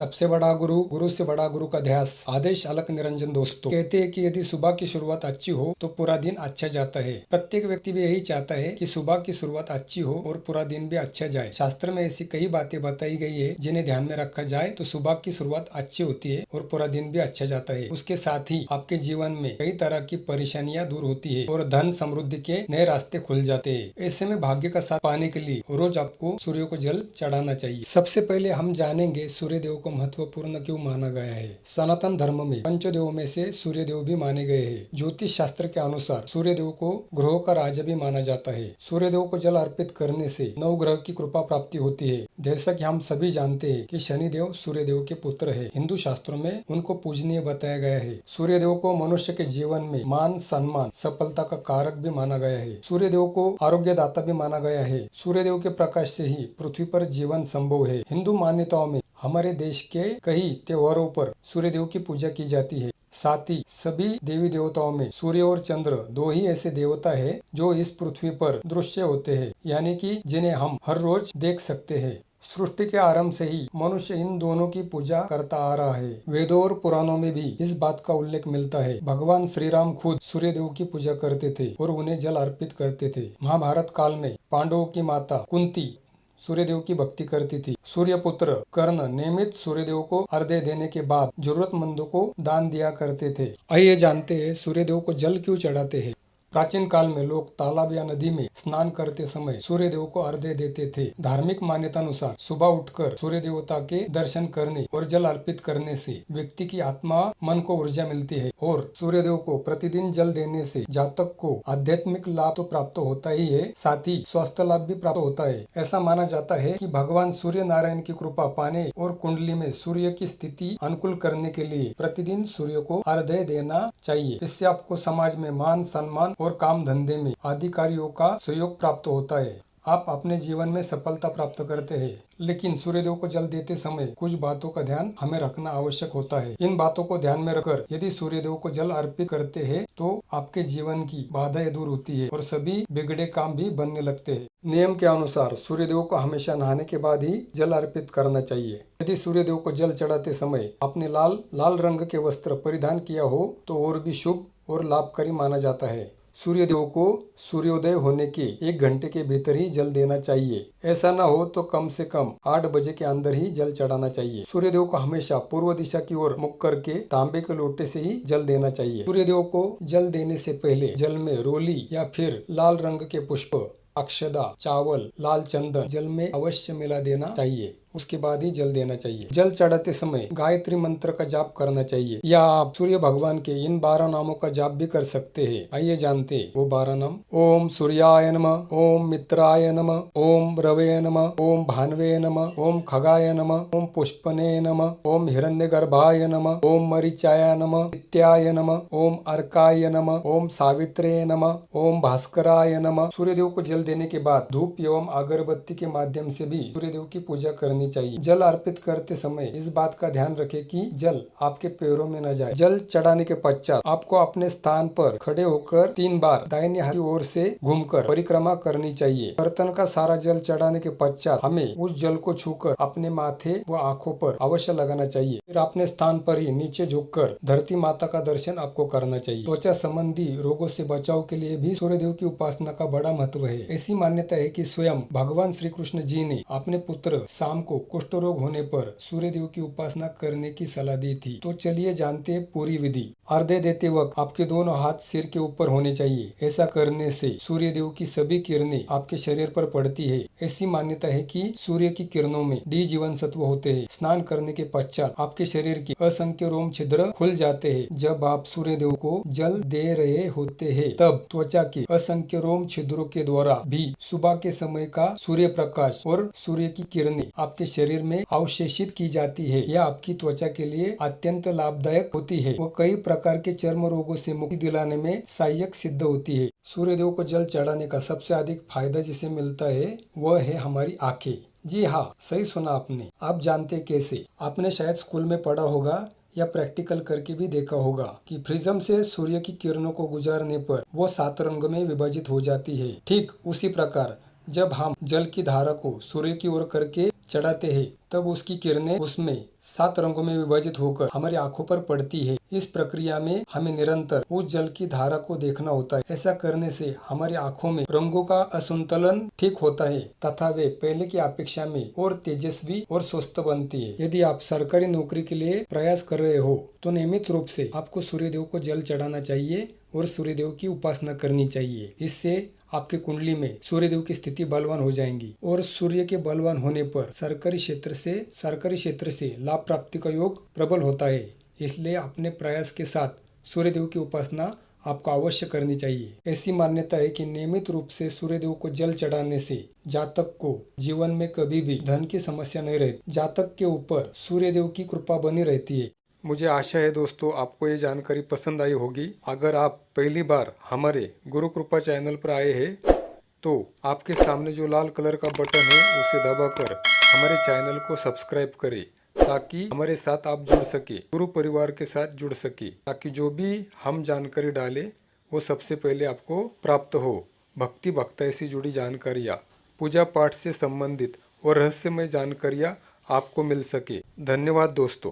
सबसे बड़ा गुरु, गुरु से बड़ा गुरु का ध्यास। आदेश अलख निरंजन। दोस्तों कहते हैं कि यदि सुबह की शुरुआत अच्छी हो तो पूरा दिन अच्छा जाता है। प्रत्येक व्यक्ति भी यही चाहता है कि सुबह की शुरुआत अच्छी हो और पूरा दिन भी अच्छा जाए। शास्त्र में ऐसी कई बातें बताई गई है जिन्हें ध्यान में रखा जाए तो सुबह की शुरुआत अच्छी होती है और पूरा दिन भी अच्छा जाता है। उसके साथ ही आपके जीवन में कई तरह की परेशानियां दूर होती है और धन समृद्धि के नए रास्ते खुल जाते हैं। ऐसे में भाग्य का साथ पाने के लिए रोज आपको सूर्य को जल चढ़ाना चाहिए। सबसे पहले हम जानेंगे सूर्य देव को महत्वपूर्ण क्यों माना गया है। सनातन धर्म में पंचदेव में से सूर्य देव भी माने गए हैं। ज्योतिष शास्त्र के अनुसार सूर्य देव को ग्रहों का राजा भी माना जाता है। सूर्य देव को जल अर्पित करने से नवग्रह की कृपा प्राप्ति होती है। जैसा कि हम सभी जानते हैं कि शनि देव सूर्य देव के पुत्र है। हिंदू शास्त्रों में उनको पूजनीय बताया गया है। सूर्य देव को मनुष्य के जीवन में मान, सम्मान, सफलता का कारक भी माना गया है। सूर्य देव को आरोग्यदाता भी माना गया है। सूर्य देव के प्रकाश से ही पृथ्वी पर जीवन संभव है। हिंदू मान्यताओं में हमारे देश के कई त्योहारों पर सूर्य देव की पूजा की जाती है। साथ ही सभी देवी देवताओं में सूर्य और चंद्र दो ही ऐसे देवता है जो इस पृथ्वी पर दृश्य होते हैं, यानी कि जिन्हें हम हर रोज देख सकते हैं। सृष्टि के आरंभ से ही मनुष्य इन दोनों की पूजा करता आ रहा है। वेदों और पुराणों में भी इस बात का उल्लेख मिलता है। भगवान श्री राम खुद सूर्य देव की पूजा करते थे और उन्हें जल अर्पित करते थे। महाभारत काल में पांडवों की माता कुंती सूर्यदेव की भक्ति करती थी। सूर्य पुत्र कर्ण नियमित सूर्यदेव को अर्घ्य देने के बाद जरूरतमंदों को दान दिया करते थे। आइए जानते हैं सूर्यदेव को जल क्यों चढ़ाते हैं। प्राचीन काल में लोग तालाब या नदी में स्नान करते समय सूर्य देव को अर्घ्य देते थे। धार्मिक मान्यता अनुसार सुबह उठकर सूर्य देवता के दर्शन करने और जल अर्पित करने से व्यक्ति की आत्मा मन को ऊर्जा मिलती है और सूर्य देव को प्रतिदिन जल देने से जातक को आध्यात्मिक लाभ तो प्राप्त होता ही है, साथ ही स्वास्थ्य लाभ भी प्राप्त होता है। ऐसा माना जाता है कि भगवान सूर्य नारायण की कृपा पाने और कुंडली में सूर्य की स्थिति अनुकूल करने के लिए प्रतिदिन सूर्य को अर्घ्य देना चाहिए। इससे आपको समाज में मान, सम्मान और काम धंधे में आदि कार्यों का सहयोग प्राप्त होता है। आप अपने जीवन में सफलता प्राप्त करते हैं। लेकिन सूर्यदेव को जल देते समय कुछ बातों का ध्यान हमें रखना आवश्यक होता है। इन बातों को ध्यान में रखकर यदि सूर्यदेव को जल अर्पित करते हैं तो आपके जीवन की बाधाएं दूर होती है और सभी बिगड़े काम भी बनने लगते हैं। नियम के अनुसार सूर्यदेव को हमेशा नहाने के बाद ही जल अर्पित करना चाहिए। यदि सूर्यदेव को जल चढ़ाते समय आपने लाल रंग के वस्त्र परिधान किया हो तो और भी शुभ और लाभकारी माना जाता है। सूर्यदेव को सूर्योदय होने के 1 घंटे के भीतर ही जल देना चाहिए। ऐसा न हो तो कम से कम 8 बजे के अंदर ही जल चढ़ाना चाहिए। सूर्यदेव को हमेशा पूर्व दिशा की ओर मुख करके तांबे के लोटे से ही जल देना चाहिए। सूर्यदेव को जल देने से पहले जल में रोली या फिर लाल रंग के पुष्प, अक्षदा, चावल, लाल चंदन जल में अवश्य मिला देना चाहिए। उसके बाद ही जल देना चाहिए। जल चढ़ाते समय गायत्री मंत्र का जाप करना चाहिए या आप सूर्य भगवान के इन 12 नामों का जाप भी कर सकते हैं। आइए जानते हैं वो 12 नाम। ओम सूर्याय नमः, ओम मित्राय नमः, ओम रवे नमः, ओम भानवे नमः, ओम खगाय नमः, ओम पुष्पने नमः, ओम हिरण्यगर्भाय नमः, ओम मरीचाय नमः, नित्याय नमः, ओम अर्काय नमः, ओम सावित्रे नमः, ओम भास्कराय नमः। सूर्यदेव को जल देने के बाद धूप एवं अगरबत्ती के माध्यम से भी सूर्यदेव की पूजा करनी चाहिए। जल अर्पित करते समय इस बात का ध्यान रखें कि जल आपके पैरों में न जाए। जल चढ़ाने के पश्चात आपको अपने स्थान पर खड़े होकर 3 बार दाहिनी हाथ की ओर से घूमकर परिक्रमा करनी चाहिए। बर्तन का सारा जल चढ़ाने के पश्चात हमें उस जल को छूकर अपने माथे व आंखों पर अवश्य लगाना चाहिए। फिर अपने स्थान पर ही नीचे झुककर धरती माता का दर्शन आपको करना चाहिए। त्वचा संबंधी रोगों से बचाव के लिए भी सूर्यदेव की उपासना का बड़ा महत्व है। ऐसी मान्यता है कि स्वयं भगवान श्री कृष्ण जी ने अपने पुत्र शाम को कुष्ठ रोग होने पर सूर्यदेव की उपासना करने की सलाह दी थी। तो चलिए जानते हैं पूरी विधि। अर्घ्य देते वक्त आपके दोनों हाथ सिर के ऊपर होने चाहिए। ऐसा करने से सूर्यदेव की सभी किरणें आपके शरीर पर पड़ती है। ऐसी मान्यता है कि सूर्य की किरणों में डी जीवन सत्व होते हैं। स्नान करने के पश्चात आपके शरीर की असंख्य रोम छिद्र खुल जाते हैं। जब आप सूर्यदेव को जल दे रहे होते हैं तब त्वचा के असंख्य रोम छिद्रों के द्वारा भी सुबह के समय का सूर्य प्रकाश और सूर्य की किरणें आपके शरीर में अवशेषित की जाती है। यह आपकी त्वचा के लिए अत्यंत लाभदायक होती है। वो कई प्रकार के चर्म रोगों से मुक्ति दिलाने में सहायक सिद्ध होती है। सूर्यदेव को जल चढ़ाने का सबसे अधिक फायदा जिसे मिलता है वह है हमारी आंखें। जी हाँ, सही सुना आपने। आप जानते कैसे? आपने शायद स्कूल में पढ़ा होगा या प्रैक्टिकल करके भी देखा होगा कि प्रिज्म से सूर्य की किरणों को गुजारने पर वो 7 रंग में विभाजित हो जाती है। ठीक उसी प्रकार जब हम जल की धारा को सूर्य की ओर करके चढ़ाते हैं तब उसकी किरणें उसमें 7 रंगों में विभाजित होकर हमारी आंखों पर पड़ती है। इस प्रक्रिया में हमें निरंतर उस जल की धारा को देखना होता है। ऐसा करने से हमारी आंखों में रंगों का असंतुलन ठीक होता है तथा वे पहले की अपेक्षा में और तेजस्वी और स्वस्थ बनती है। यदि आप सरकारी नौकरी के लिए प्रयास कर रहे हो तो नियमित रूप से आपको सूर्यदेव को जल चढ़ाना चाहिए और सूर्यदेव की उपासना करनी चाहिए। इससे आपकी कुंडली में सूर्यदेव की स्थिति बलवान हो जाएंगी और सूर्य के बलवान होने पर सरकारी क्षेत्र से लाभ प्राप्ति का योग प्रबल होता है। इसलिए अपने प्रयास के साथ सूर्यदेव की उपासना आपको अवश्य करनी चाहिए। ऐसी मान्यता है कि नियमित रूप से सूर्यदेव को जल चढ़ाने से जातक को जीवन में कभी भी धन की समस्या नहीं रहती। जातक के ऊपर सूर्यदेव की कृपा बनी रहती है। मुझे आशा है दोस्तों आपको ये जानकारी पसंद आई होगी। अगर आप पहली बार हमारे गुरु कृपा चैनल पर आए हैं तो आपके सामने जो लाल कलर का बटन है उसे दबाकर हमारे चैनल को सब्सक्राइब करें ताकि हमारे साथ आप जुड़ सके, गुरु परिवार के साथ जुड़ सके, ताकि जो भी हम जानकारी डालें वो सबसे पहले आपको प्राप्त हो। भक्ति भक्ति से जुड़ी जानकारियाँ, पूजा पाठ से संबंधित और रहस्यमय जानकारियाँ आपको मिल सके। धन्यवाद दोस्तों।